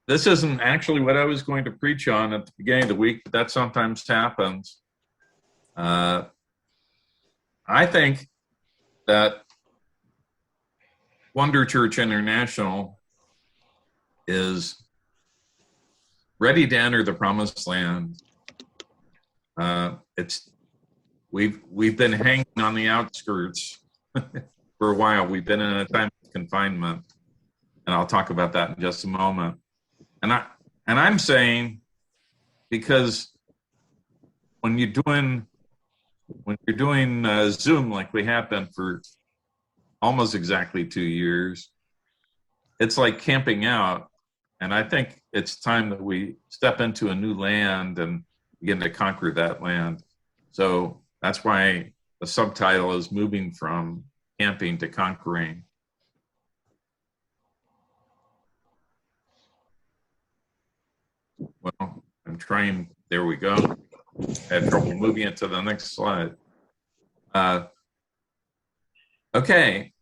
This isn't actually what I was going to preach on at the beginning of the week, but that sometimes happens. I think that Wonder Church International is ready to enter the promised land. We've been hanging on the outskirts for a while. We've been in a time of confinement, and I'll talk about that in just a moment. And I'm saying, because when you're doing Zoom like we have been for almost exactly 2 years, it's like camping out. And I think it's time that we step into a new land and begin to conquer that land. So that's why the subtitle is moving from camping to conquering. Well, I'm trying, there we go. I had trouble moving it to the next slide. Okay,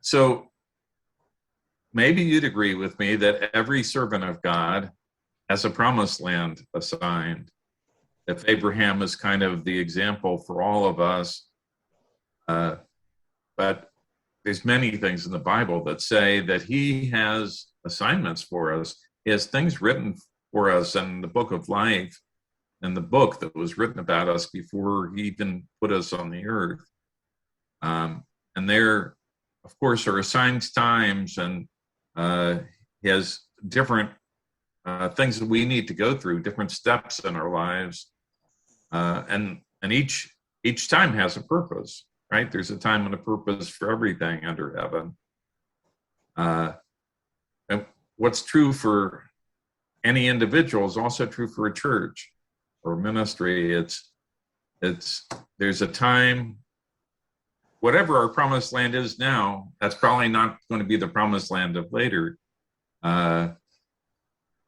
so maybe you'd agree with me that every servant of God has a promised land assigned. If Abraham is kind of the example for all of us, but there's many things in the Bible that say that he has assignments for us. He has things written for us in the book of life, and the book that was written about us before he even put us on the earth. And there, of course, are assigned times, and he has different things that we need to go through, different steps in our lives. And each time has a purpose, right? There's a time and a purpose for everything under heaven. And what's true for any individual is also true for a church or ministry. There's a time, whatever our promised land is now, that's probably not going to be the promised land of later,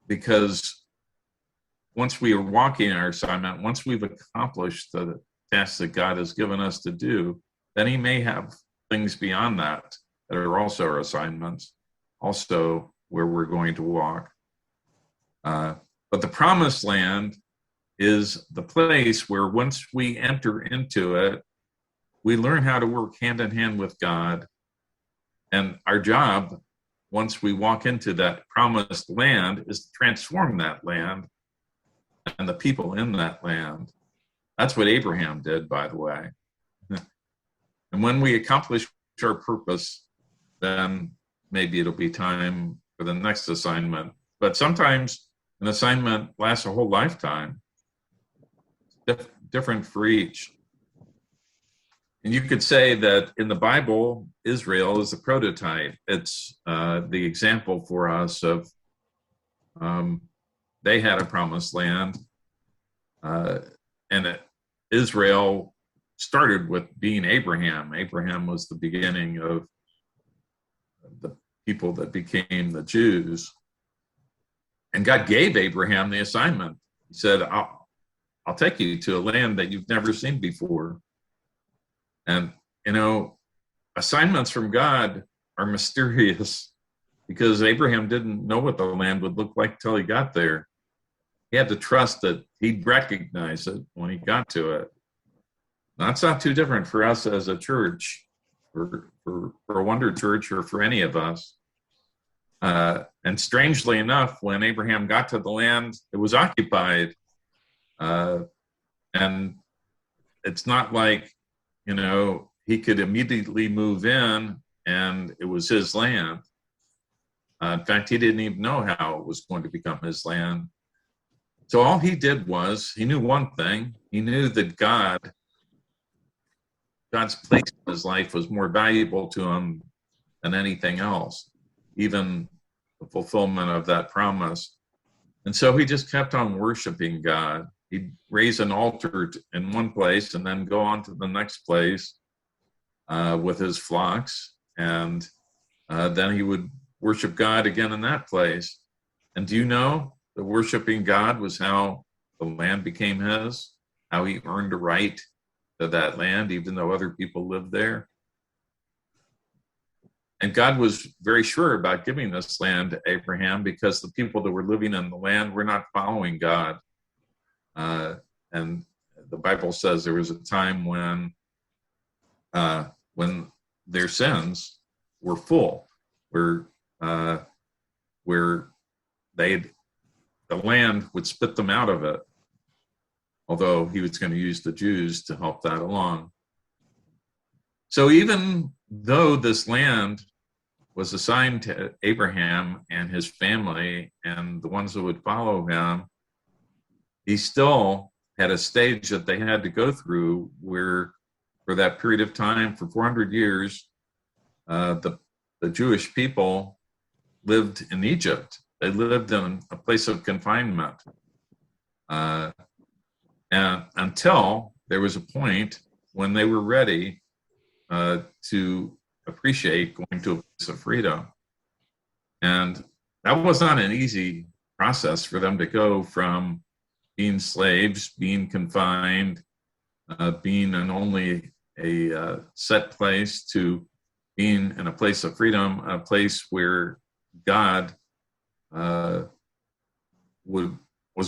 because once we are walking in our assignment, once we've accomplished the tasks that God has given us to do, then he may have things beyond that that are also our assignments, also where we're going to walk. But the promised land is the place where once we enter into it, we learn how to work hand in hand with God. And our job, once we walk into that promised land, is to transform that land and the people in that land. That's what Abraham did, by the way. And when we accomplish our purpose, then maybe it'll be time for the next assignment. But sometimes an assignment lasts a whole lifetime. Different for each. And you could say that in the Bible, Israel is the prototype. It's the example for us of they had a promised land, and Israel started with being Abraham. Abraham was the beginning of the people that became the Jews. And God gave Abraham the assignment. He said, I'll take you to a land that you've never seen before. And, assignments from God are mysterious because Abraham didn't know what the land would look like till he got there. He had to trust that he'd recognize it when he got to it. That's not too different for us as a church, for a Wonder Church, or for any of us. And strangely enough, when Abraham got to the land, it was occupied. And it's not like, he could immediately move in and it was his land. In fact, he didn't even know how it was going to become his land. So all he did was, he knew one thing. He knew that God's place in his life was more valuable to him than anything else, even the fulfillment of that promise. And so he just kept on worshiping God. He'd raise an altar in one place and then go on to the next place with his flocks. And then he would worship God again in that place. And do you know that worshiping God was how the land became his, how he earned a right to that land, even though other people lived there? And God was very sure about giving this land to Abraham because the people that were living in the land were not following God. And the Bible says there was a time when their sins were full, where the land would spit them out of it, although he was going to use the Jews to help that along. So even though this land was assigned to Abraham and his family and the ones that would follow him, he still had a stage that they had to go through where, for that period of time, for 400 years, the Jewish people lived in Egypt. They lived in a place of confinement. And until there was a point when they were ready to appreciate going to a place of freedom. And that was not an easy process for them to go from being slaves, being confined, being in only a set place, to being in a place of freedom, a place where God was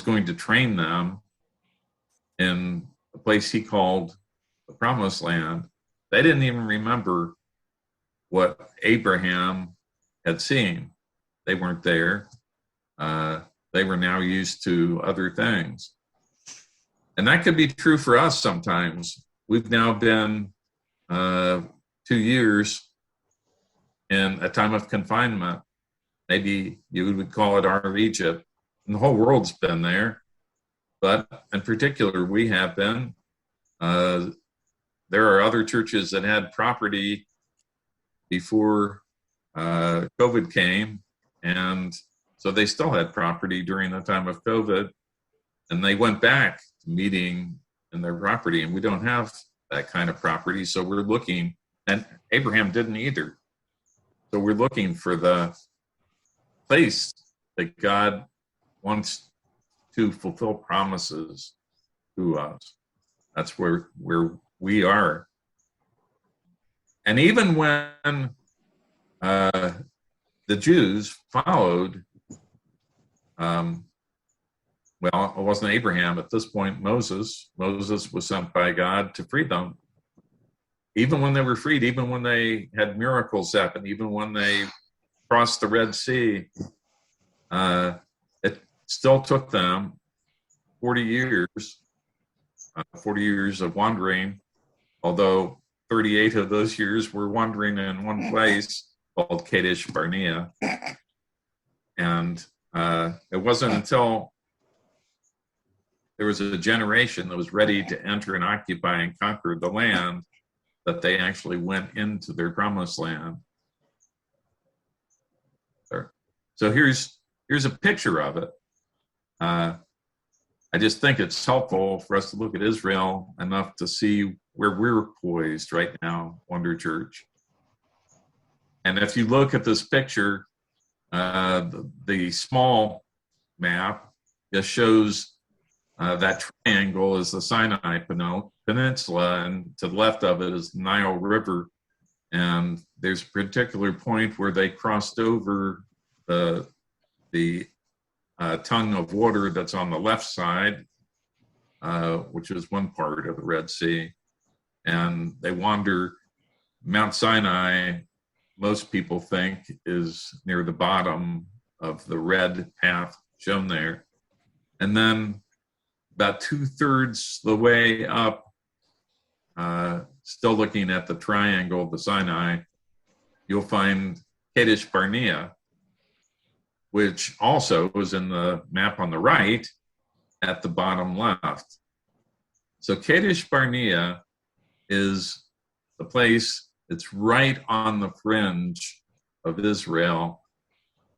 going to train them in a place he called the Promised Land. They didn't even remember what Abraham had seen. They weren't there. They were now used to other things. And that could be true for us sometimes. We've now been 2 years in a time of confinement. Maybe you would call it our Egypt. And the whole world's been there. But in particular, we have been. There are other churches that had property before COVID came, and so they still had property during the time of COVID, and they went back to meeting in their property, and we don't have that kind of property, so we're looking, and Abraham didn't either. So we're looking for the place that God wants to fulfill promises to us. That's where we are. And even when the Jews followed, well, it wasn't Abraham at this point, Moses. Moses was sent by God to free them. Even when they were freed, even when they had miracles happen, even when they crossed the Red Sea, it still took them 40 years of wandering, although 38 of those years were wandering in one place called Kadesh Barnea. And it wasn't until there was a generation that was ready to enter and occupy and conquer the land that they actually went into their promised land. So here's a picture of it. I just think it's helpful for us to look at Israel enough to see where we're poised right now, Wonder Church. And if you look at this picture, the small map just shows that triangle is the Sinai Peninsula, and to the left of it is the Nile River. And there's a particular point where they crossed over the tongue of water that's on the left side, which is one part of the Red Sea. And they wander. Mount Sinai, most people think, is near the bottom of the red path shown there. And then about 2/3 the way up, still looking at the triangle of the Sinai, you'll find Kadesh Barnea, which also was in the map on the right at the bottom left. So Kadesh Barnea is the place that's right on the fringe of Israel.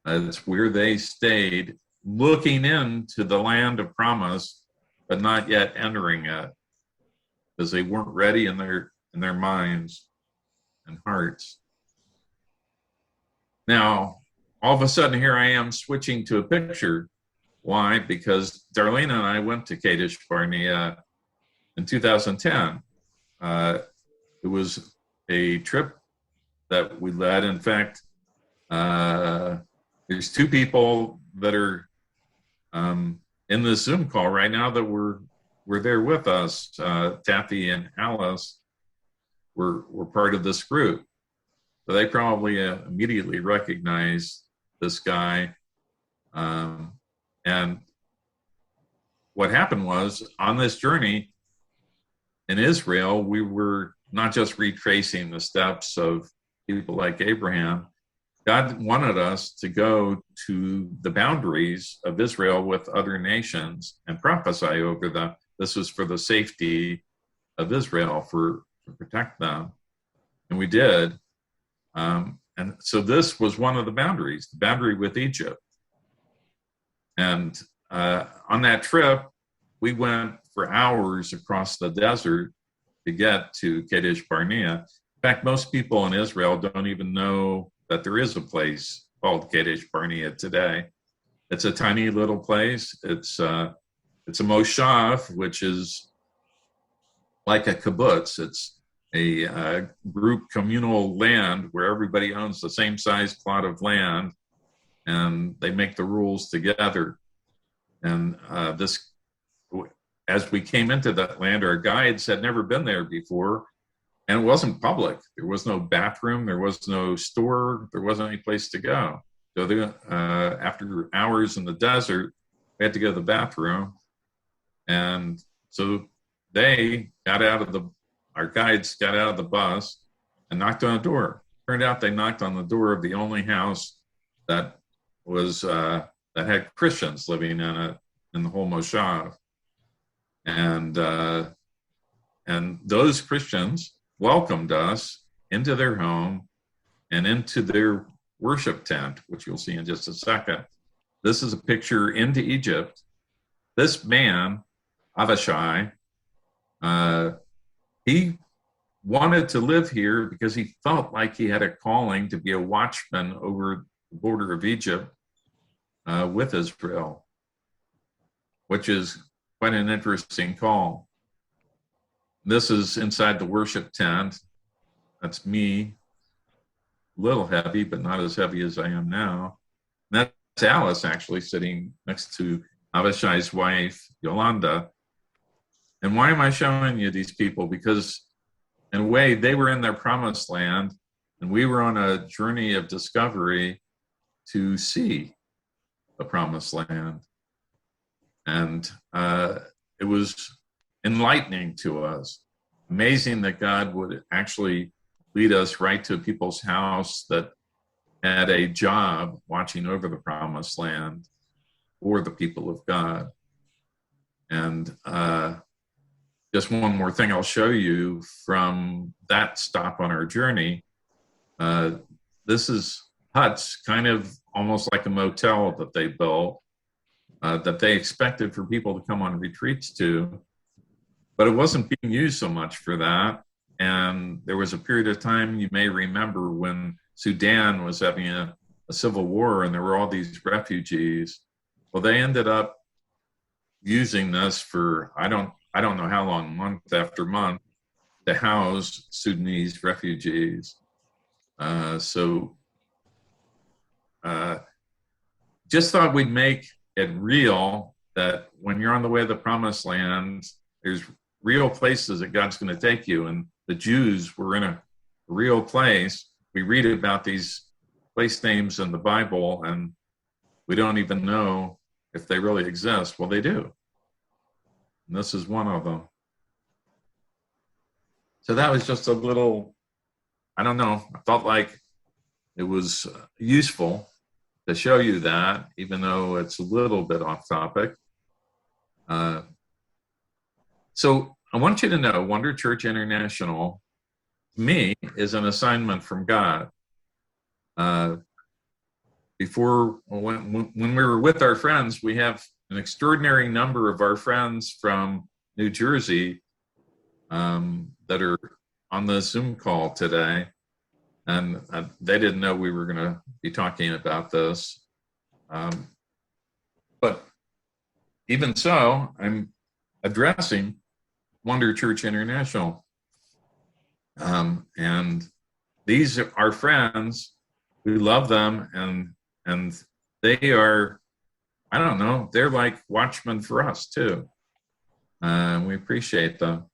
It's where they stayed, looking into the land of promise, but not yet entering it, because they weren't ready in their minds and hearts. Now, all of a sudden, here I am switching to a picture. Why? Because Darlene and I went to Kadesh Barnea in 2010. It was a trip that we led. In fact, there's two people that are in this Zoom call right now that were there with us. Kathy and Alice were part of this group. So they probably immediately recognized this guy. And what happened was, on this journey in Israel, we were not just retracing the steps of people like Abraham. God wanted us to go to the boundaries of Israel with other nations and prophesy over them. This was for the safety of Israel, to protect them. And we did. And so this was one of the boundaries, the boundary with Egypt. And on that trip, we went for hours across the desert to get to Kadesh Barnea. In fact, most people in Israel don't even know that there is a place called Kadesh Barnea today. It's a tiny little place. It's a moshav, which is like a kibbutz. It's a group communal land where everybody owns the same size plot of land, and they make the rules together. And as we came into that land, our guides had never been there before, and it wasn't public. There was no bathroom, there was no store, there wasn't any place to go. So after hours in the desert, we had to go to the bathroom. And so our guides got out of the bus and knocked on a door. Turned out they knocked on the door of the only house that was that had Christians living in it, in the whole moshav. And those Christians welcomed us into their home and into their worship tent, which you'll see in just a second. This is a picture into Egypt. This man, Avishai, he wanted to live here because he felt like he had a calling to be a watchman over the border of Egypt with Israel, which is quite an interesting call. This is inside the worship tent. That's me, a little heavy, but not as heavy as I am now. And that's Alice, actually, sitting next to Avishai's wife, Yolanda. And why am I showing you these people? Because in a way, they were in their promised land, and we were on a journey of discovery to see the promised land. And it was enlightening to us. Amazing that God would actually lead us right to people's house that had a job watching over the promised land for the people of God. And just one more thing I'll show you from that stop on our journey. This is huts, kind of almost like a motel that they built, that they expected for people to come on retreats to, but it wasn't being used so much for that. And there was a period of time, you may remember, when Sudan was having a civil war and there were all these refugees. Well, they ended up using this for, I don't know how long, month after month, to house Sudanese refugees. Just thought we'd make it real that when you're on the way to the promised land, there's real places that God's going to take you. And the Jews were in a real place. We read about these place names in the Bible, and we don't even know if they really exist. Well, they do. And this is one of them. So that was just a little, I don't know, I felt like it was useful to show you that, even though it's a little bit off topic. So I want you to know, Wonder Church International, to me, is an assignment from God. When we were with our friends, we have an extraordinary number of our friends from New Jersey that are on the Zoom call today. And they didn't know we were going to be talking about this. But even so, I'm addressing Wonder Church International. And these are our friends. We love them, and they are, I don't know, they're like watchmen for us too. We appreciate them.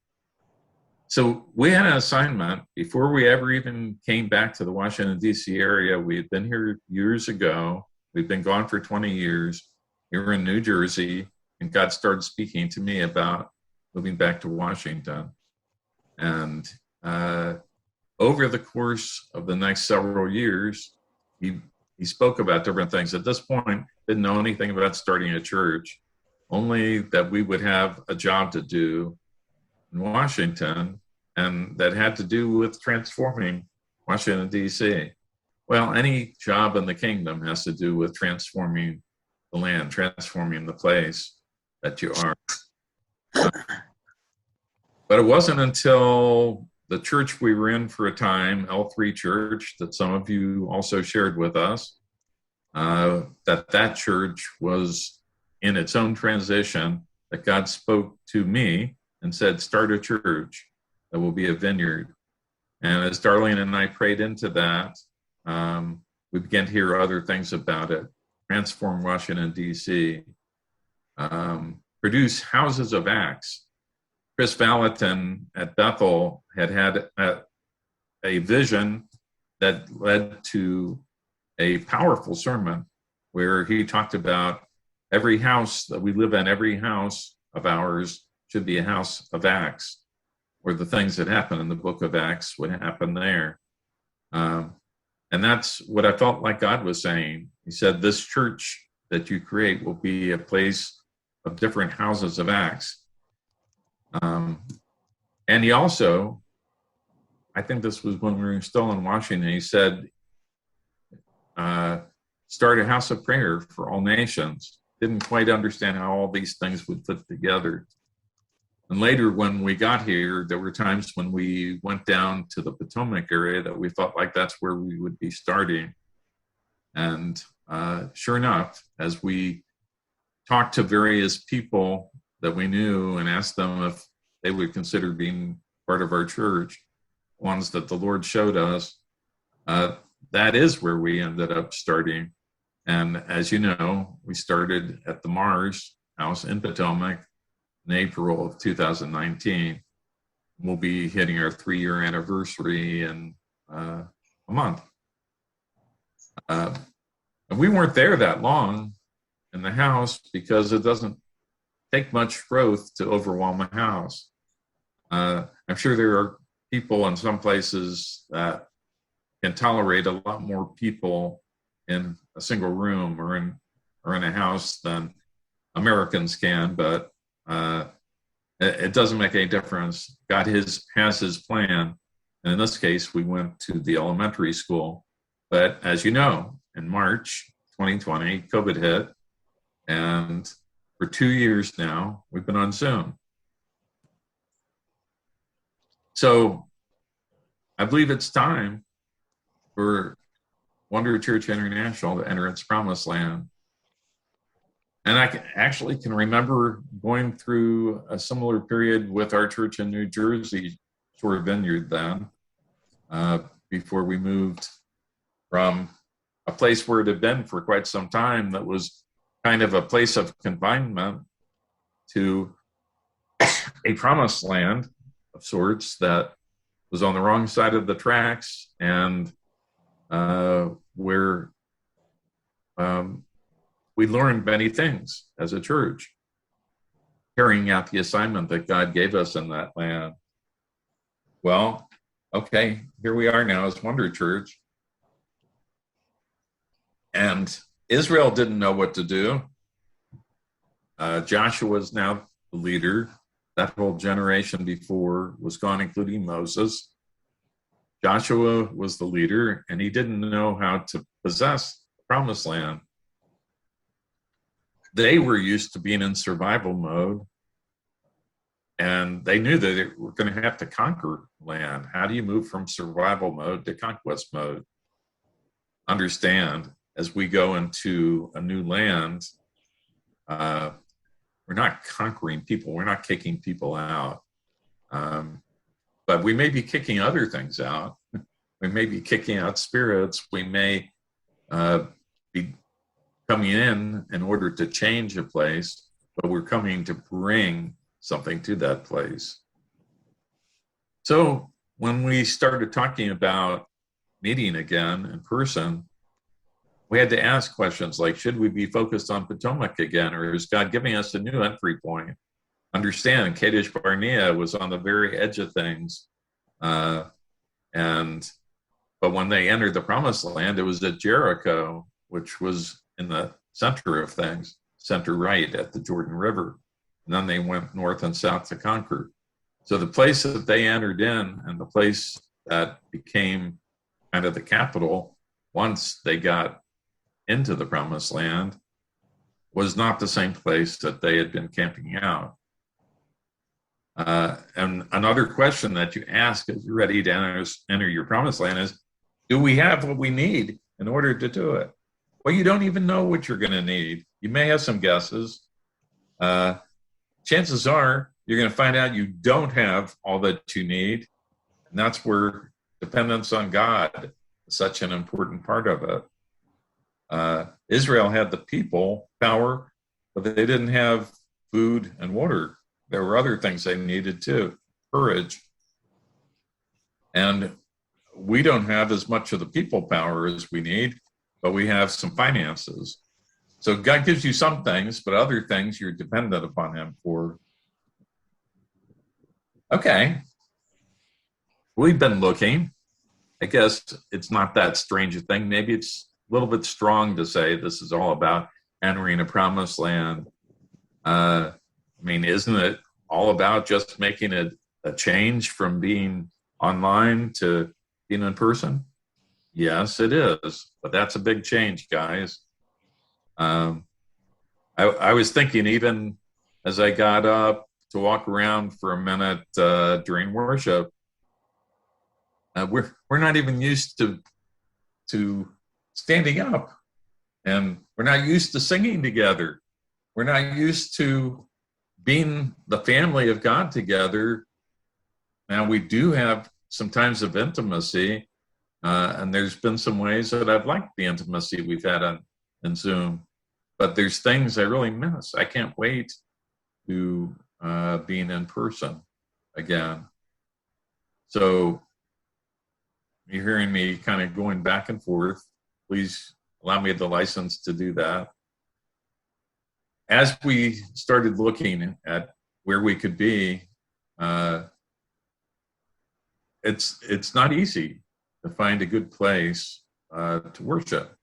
So we had an assignment before we ever even came back to the Washington, D.C. area. We had been here years ago. We've been gone for 20 years. We were in New Jersey, and God started speaking to me about moving back to Washington. And over the course of the next several years, he spoke about different things. At this point, didn't know anything about starting a church, only that we would have a job to do in Washington, and that had to do with transforming Washington, D.C. Well, any job in the kingdom has to do with transforming the land, transforming the place that you are. But it wasn't until the church we were in for a time, L3 Church, that some of you also shared with us, that church was in its own transition, that God spoke to me and said, start a church that will be a vineyard. And as Darlene and I prayed into that, we began to hear other things about it. Transform Washington, D.C. Produce houses of Acts. Chris Valentin at Bethel had a vision that led to a powerful sermon where he talked about every house that we live in, every house of ours should be a house of Acts, where the things that happen in the book of Acts would happen there. And that's what I felt like God was saying. He said, this church that you create will be a place of different houses of Acts. And he also, I think this was when we were still in Washington, he said, start a house of prayer for all nations. Didn't quite understand how all these things would fit together. And later when we got here, there were times when we went down to the Potomac area that we felt like that's where we would be starting. And sure enough, as we talked to various people that we knew and asked them if they would consider being part of our church, ones that the Lord showed us, that is where we ended up starting. And as you know, we started at the Mars House in Potomac in April of 2019. We'll be hitting our 3-year anniversary in a month. And we weren't there that long in the house because it doesn't take much growth to overwhelm a house. I'm sure there are people in some places that can tolerate a lot more people in a single room or in a house than Americans can, but it doesn't make any difference. God has his plan. And in this case, we went to the elementary school. But as you know, in March 2020, COVID hit. And for 2 years now, we've been on Zoom. So I believe it's time for Wonder Church International to enter its promised land. And I actually can remember going through a similar period with our church in New Jersey, Shore Vineyard then, before we moved from a place where it had been for quite some time that was kind of a place of confinement to a promised land of sorts that was on the wrong side of the tracks, and where we learned many things as a church, carrying out the assignment that God gave us in that land. Well, okay, here we are now as Wonder Church. And Israel didn't know what to do. Joshua is now the leader. That whole generation before was gone, including Moses. Joshua was the leader, and he didn't know how to possess the promised land. They were used to being in survival mode, and they knew that they were going to have to conquer land. How do you move from survival mode to conquest mode? Understand, as we go into a new land, we're not conquering people. We're not kicking people out. But we may be kicking other things out. We may be kicking out spirits. We may be coming in order to change a place, but we're coming to bring something to that place. So when we started talking about meeting again in person, we had to ask questions like, should we be focused on Potomac again, or is God giving us a new entry point? Understand, Kadesh Barnea was on the very edge of things. But when they entered the promised land, it was at Jericho, which was in the center of things, center right at the Jordan River. And then they went north and south to conquer. So the place that they entered in and the place that became kind of the capital once they got into the promised land was not the same place that they had been camping out. And another question that you ask as you're ready to enter your promised land is, do we have what we need in order to do it? Well, you don't even know what you're going to need. You may have some guesses. Chances are you're going to find out you don't have all that you need. And that's where dependence on God is such an important part of it. Israel had the people power, but they didn't have food and water. There were other things they needed too, courage. And we don't have as much of the people power as we need, but we have some finances. So God gives you some things, but other things you're dependent upon him for. Okay. We've been looking. I guess it's not that strange a thing. Maybe it's a little bit strong to say this is all about entering a promised land. I mean, isn't it all about just making a change from being online to being in person? Yes, it is. But that's a big change, guys. I was thinking, even as I got up to walk around for a minute during worship, we're not even used to standing up, and we're not used to singing together. We're not used to being the family of God together. Now, we do have some times of intimacy, and there's been some ways that I've liked the intimacy we've had on Zoom, but there's things I really miss. I can't wait to being in person again. So you're hearing me kind of going back and forth. Please allow me the license to do that. As we started looking at where we could be, it's not easy to find a good place to worship.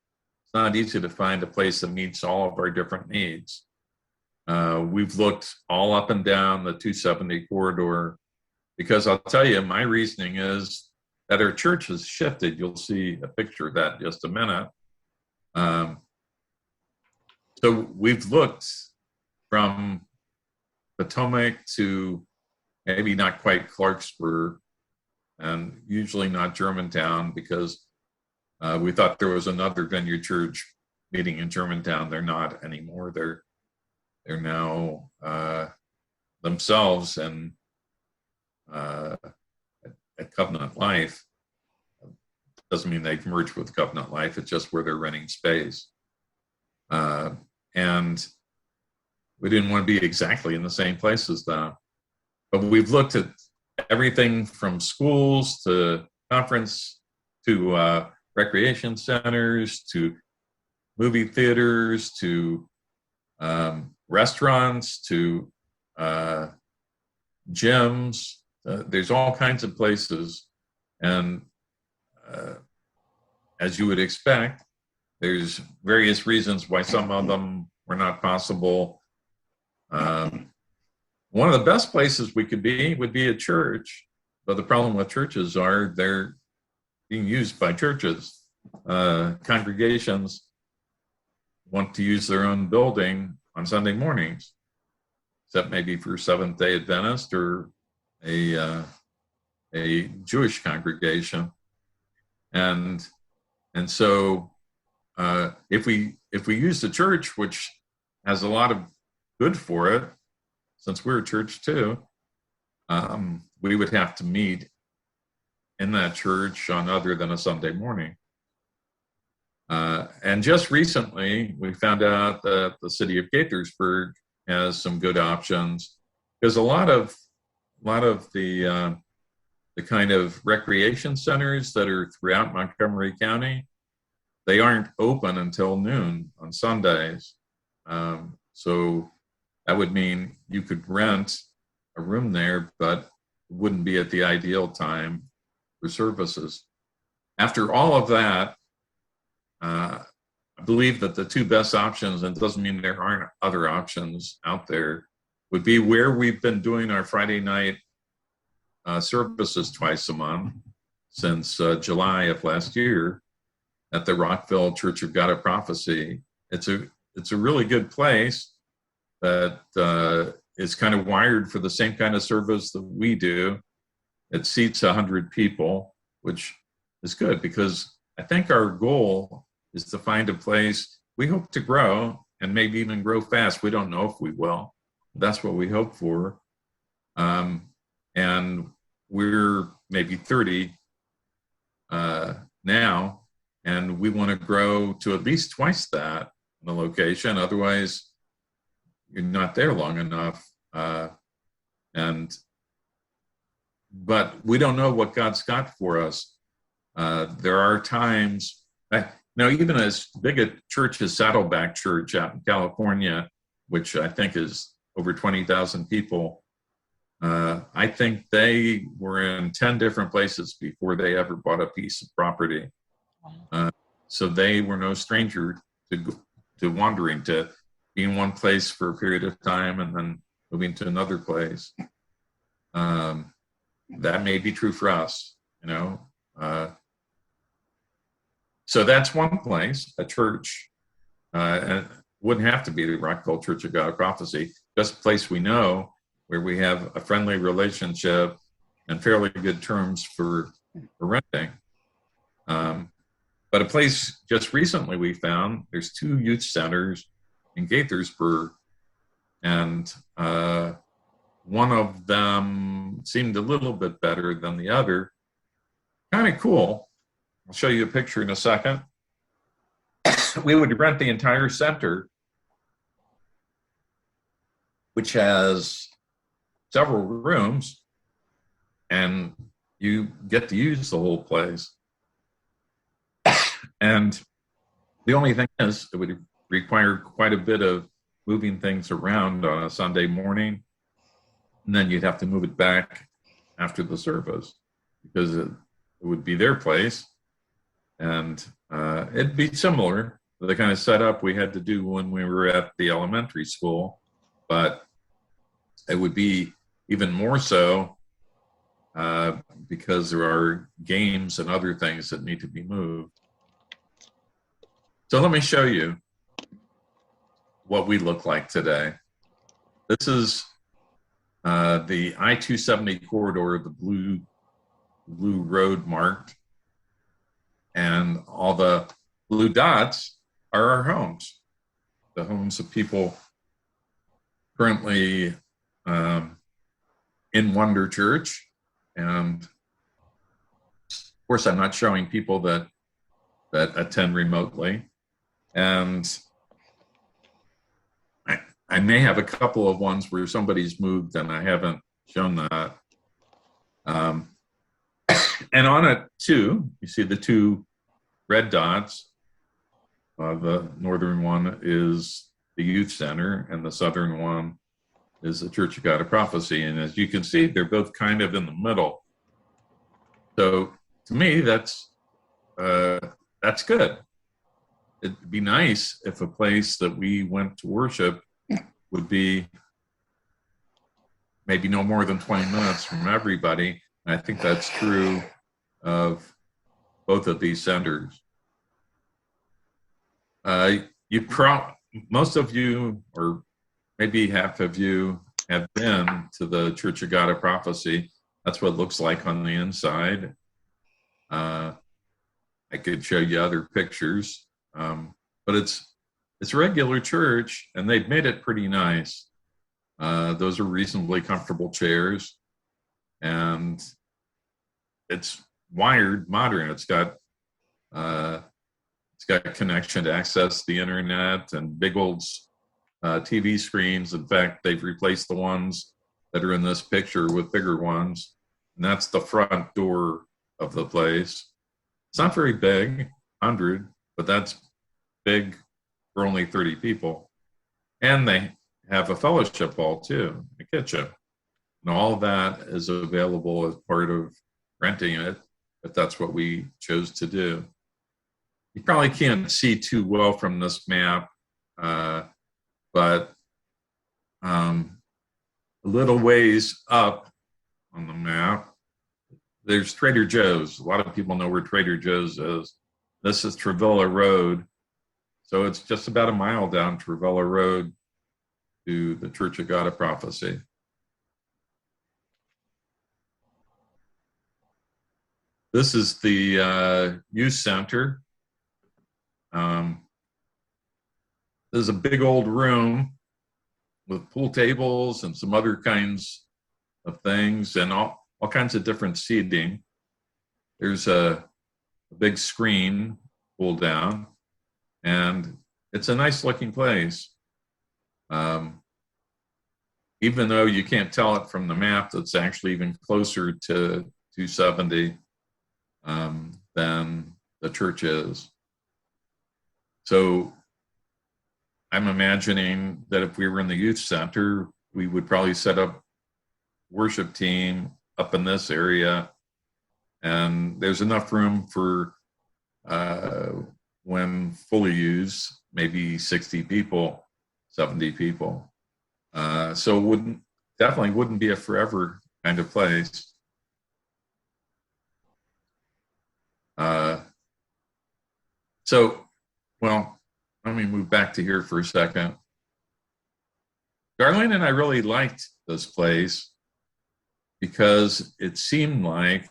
It's not easy to find a place that meets all of our different needs. We've looked all up and down the 270 corridor because I'll tell you, my reasoning is that our church has shifted. You'll see a picture of that in just a minute. So we've looked from Potomac to maybe not quite Clarksburg, and usually not Germantown, because we thought there was another Vineyard Church meeting in Germantown. They're not anymore. They're now themselves and at Covenant Life. Doesn't mean they've merged with Covenant Life. It's just where they're renting space. And we didn't want to be exactly in the same place as them. But we've looked at everything from schools to conference to recreation centers to movie theaters to restaurants to gyms. There's all kinds of places. And as you would expect, there's various reasons why some of them were not possible. One of the best places we could be would be a church, but the problem with churches are they're being used by churches. Congregations want to use their own building on Sunday mornings, except maybe for Seventh-day Adventist or a Jewish congregation. And so if we use the church, which has a lot of good for it, since we're a church too, we would have to meet in that church on other than a Sunday morning. And just recently, we found out that the city of Gaithersburg has some good options, because a lot of the kind of recreation centers that are throughout Montgomery County, they aren't open until noon on Sundays. So that would mean you could rent a room there, but it wouldn't be at the ideal time for services. After all of that, I believe that the two best options, and it doesn't mean there aren't other options out there, would be where we've been doing our Friday night services twice a month since July of last year at the Rockville Church of God of Prophecy. It's a really good place that is kind of wired for the same kind of service that we do. It seats 100 people, which is good, because I think our goal is to find a place we hope to grow, and maybe even grow fast. We don't know if we will. That's what we hope for. And we're maybe 30 now, and we want to grow to at least twice that in the location. Otherwise, you're not there long enough. But we don't know what God's got for us. There are times, now even as big a church as Saddleback Church out in California, which I think is over 20,000 people, I think they were in 10 different places before they ever bought a piece of property. So they were no stranger to wandering, to being in one place for a period of time and then moving to another place. That may be true for us, you know. So that's one place, a church. And it wouldn't have to be the Rockville Church of God of Prophecy, just a place we know, where we have a friendly relationship and fairly good terms for renting. But a place just recently we found, there's 2 youth centers in Gaithersburg, and one of them seemed a little bit better than the other. Kind of cool. I'll show you a picture in a second. We would rent the entire center, which has several rooms, and you get to use the whole place. And the only thing is, it would require quite a bit of moving things around on a Sunday morning, and then you'd have to move it back after the service, because it would be their place. And it'd be similar to the kind of setup we had to do when we were at the elementary school, but it would be even more so because there are games and other things that need to be moved. So let me show you what we look like today. This is the I-270 corridor, the blue road marked, and all the blue dots are our homes, the homes of people currently in Wonder Church. And of course, I'm not showing people that attend remotely. And I may have a couple of ones where somebody's moved and I haven't shown that. And on it too, you see the 2 red dots. The northern one is the youth center, and the southern one is the Church of God of Prophecy. And as you can see, they're both kind of in the middle. So to me, that's good. It'd be nice if a place that we went to worship would be maybe no more than 20 minutes from everybody. And I think that's true of both of these centers. Most of you, or maybe half of you, have been to the Church of God of Prophecy. That's what it looks like on the inside. I could show you other pictures, but it's a regular church, and they've made it pretty nice. Those are reasonably comfortable chairs, and it's wired, modern. It's got connection to access the internet and big old TV screens. In fact, they've replaced the ones that are in this picture with bigger ones. And that's the front door of the place. It's not very big, 100, but that's big for only 30 people. And they have a fellowship hall too, a kitchen. And all of that is available as part of renting it, if that's what we chose to do. You probably can't see too well from this map, but a little ways up on the map, there's Trader Joe's. A lot of people know where Trader Joe's is. This is Travilla Road. So it's just about a mile down Travilla Road to the Church of God of Prophecy. This is the youth center. There's a big old room with pool tables and some other kinds of things and all kinds of different seating. There's a big screen pulled down, and it's a nice looking place. Even though you can't tell it from the map, that's actually even closer to 270 than the church is. So I'm imagining that if we were in the youth center, we would probably set up worship team up in this area. And there's enough room for, when fully used, maybe 60 people, 70 people. So it definitely wouldn't be a forever kind of place. Well, let me move back to here for a second. Darlene and I really liked this place because it seemed like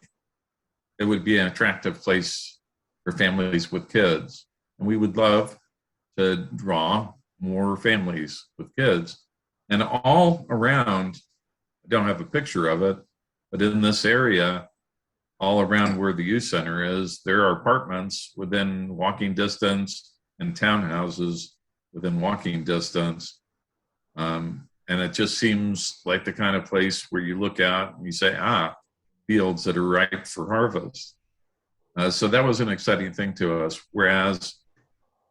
it would be an attractive place for families with kids. And we would love to draw more families with kids. And all around, I don't have a picture of it, but in this area, all around where the youth center is, there are apartments within walking distance and townhouses within walking distance. And it just seems like the kind of place where you look out and you say, fields that are ripe for harvest. So that was an exciting thing to us. Whereas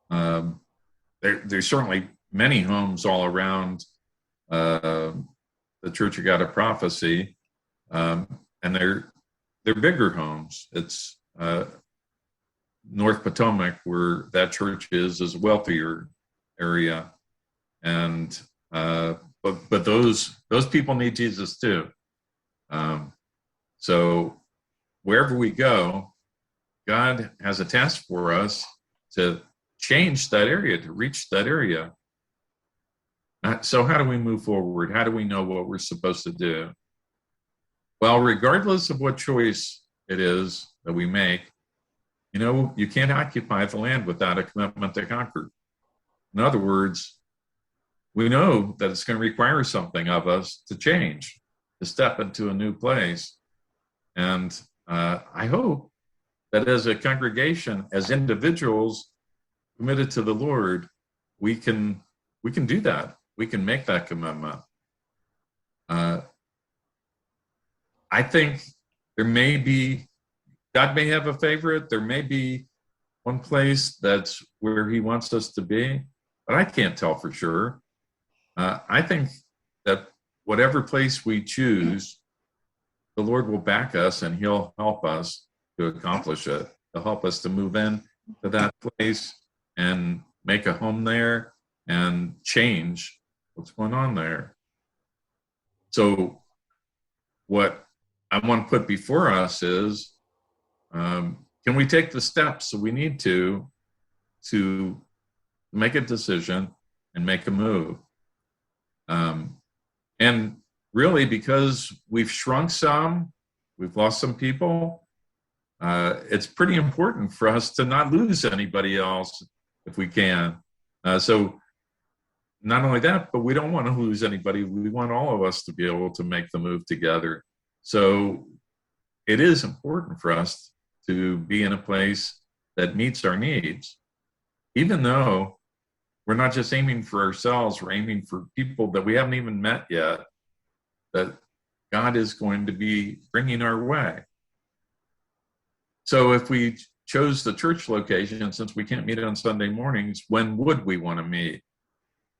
there's certainly many homes all around the Church of God of Prophecy, and they're bigger homes. It's North Potomac, where that church is a wealthier area, and but those people need Jesus too. So wherever we go, God has a task for us to change that area, to reach that area. So how do we move forward? How do we know what we're supposed to do? Well, regardless of what choice it is that we make, you can't occupy the land without a commitment to conquer. In other words, we know that it's going to require something of us to change, to step into a new place. And I hope that as a congregation, as individuals committed to the Lord, we can do that. We can make that commitment. I think God may have a favorite. There may be one place that's where he wants us to be, but I can't tell for sure. I think that whatever place we choose, the Lord will back us and he'll help us to accomplish it. He'll help us to move in to that place and make a home there and change what's going on there. So what I want to put before us is, can we take the steps that we need to make a decision and make a move? And really, because we've shrunk some, we've lost some people, it's pretty important for us to not lose anybody else if we can. So not only that, but we don't want to lose anybody. We want all of us to be able to make the move together. So it is important for us to be in a place that meets our needs, even though we're not just aiming for ourselves, we're aiming for people that we haven't even met yet, that God is going to be bringing our way. So if we chose the church location, since we can't meet on Sunday mornings, when would we want to meet?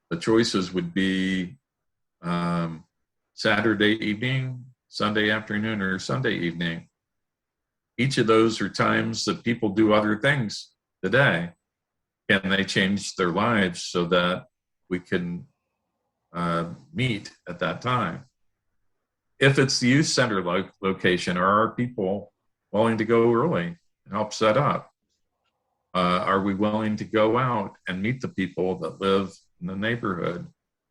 The choices would be Saturday evening, Sunday afternoon, or Sunday evening. Each of those are times that people do other things today. Can they change their lives so that we can meet at that time? If it's the youth center location, are our people willing to go early and help set up? Are we willing to go out and meet the people that live in the neighborhood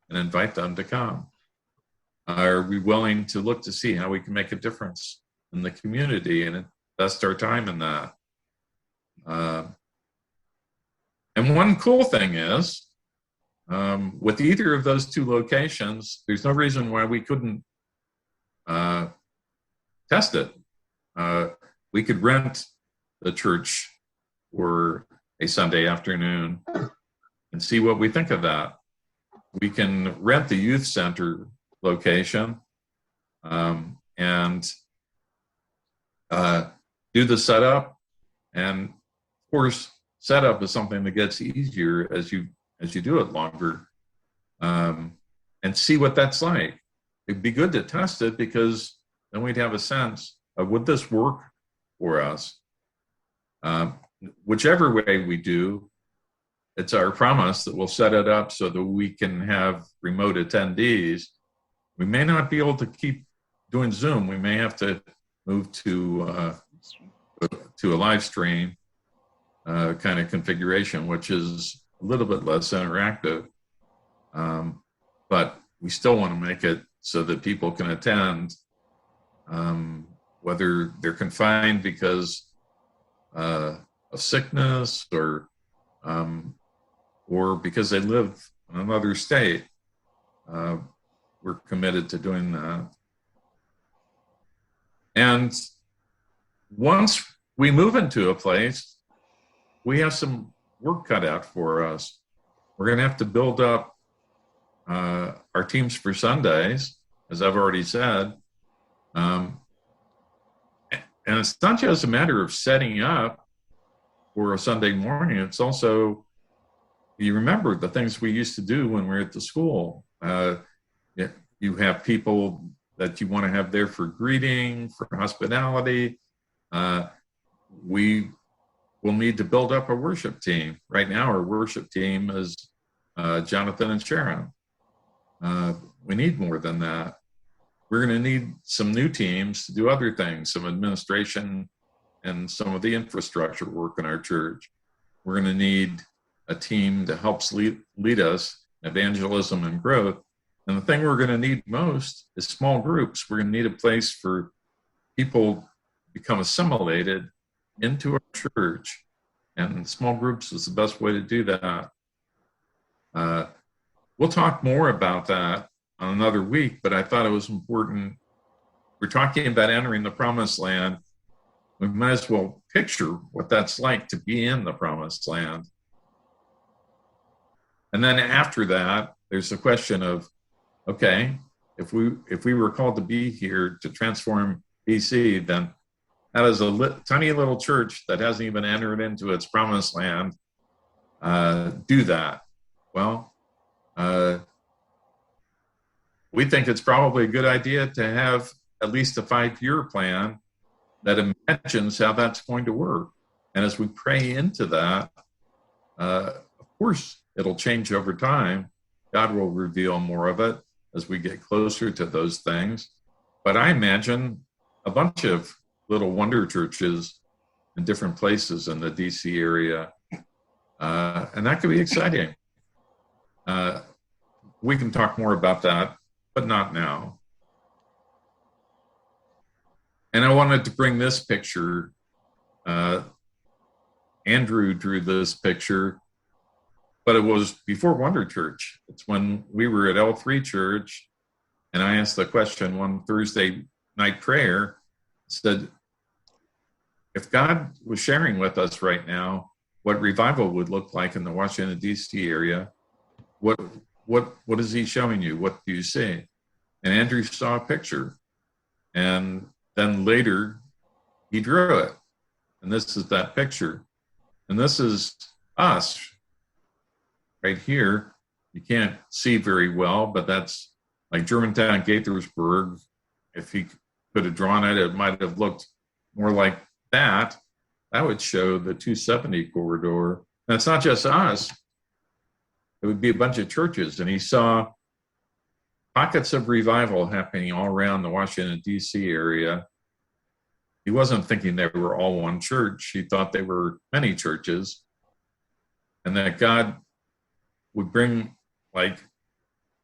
and invite them to come? Are we willing to look to see how we can make a difference in the community and invest our time in that? And one cool thing is, with either of those two locations, there's no reason why we couldn't test it. We could rent the church for a Sunday afternoon and see what we think of that. We can rent the youth center location and do the setup. And of course, setup is something that gets easier as you do it longer, and see what that's like. It'd be good to test it, because then we'd have a sense of, would this work for us? Whichever way we do, it's our promise that we'll set it up so that we can have remote attendees. We may not be able to keep doing Zoom. We may have to move to a live stream kind of configuration, which is a little bit less interactive. But we still want to make it so that people can attend, whether they're confined because of sickness or because they live in another state. We're committed to doing that. And once we move into a place, we have some work cut out for us. We're going to have to build up our teams for Sundays, as I've already said. And it's not just a matter of setting up for a Sunday morning. It's also, you remember the things we used to do when we were at the school. You have people that you want to have there for greeting, for hospitality. We will need to build up a worship team. Right now, our worship team is Jonathan and Sharon. We need more than that. We're going to need some new teams to do other things, some administration and some of the infrastructure work in our church. We're going to need a team that helps lead us in evangelism and growth. And the thing we're going to need most is small groups. We're going to need a place for people to become assimilated into our church. And small groups is the best way to do that. We'll talk more about that on another week, but I thought it was important. We're talking about entering the promised land. We might as well picture what that's like to be in the promised land. And then after that, there's the question of, okay, if we were called to be here to transform BC, then how does a tiny little church that hasn't even entered into its promised land do that? Well, we think it's probably a good idea to have at least a 5-year plan that imagines how that's going to work. And as we pray into that, of course, it'll change over time. God will reveal more of it as we get closer to those things. But I imagine a bunch of little wonder churches in different places in the DC area. And that could be exciting. We can talk more about that, but not now. And I wanted to bring this picture. Andrew drew this picture, but it was before Wonder Church. It's when we were at L3 Church, and I asked the question one Thursday night prayer, said, if God was sharing with us right now what revival would look like in the Washington, D.C. area, what is he showing you? What do you see? And Andrew saw a picture. And then later he drew it. And this is that picture. And this is us right here. You can't see very well, but that's like Germantown, Gaithersburg. If he could have drawn it, it might have looked more like that. That would show the 270 corridor. And it's not just us. It would be a bunch of churches. And he saw pockets of revival happening all around the Washington, D.C. area. He wasn't thinking they were all one church. He thought they were many churches. And that God would bring, like,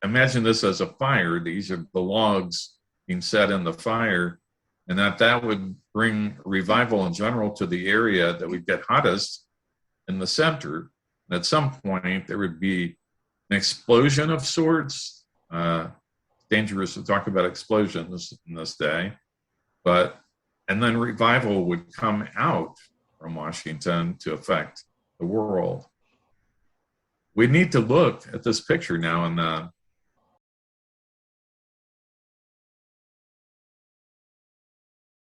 imagine this as a fire. These are the logs being set in the fire. And that would bring revival in general to the area that would get hottest in the center. And at some point, there would be an explosion of sorts. Dangerous to talk about explosions in this day. And then revival would come out from Washington to affect the world. We need to look at this picture now in the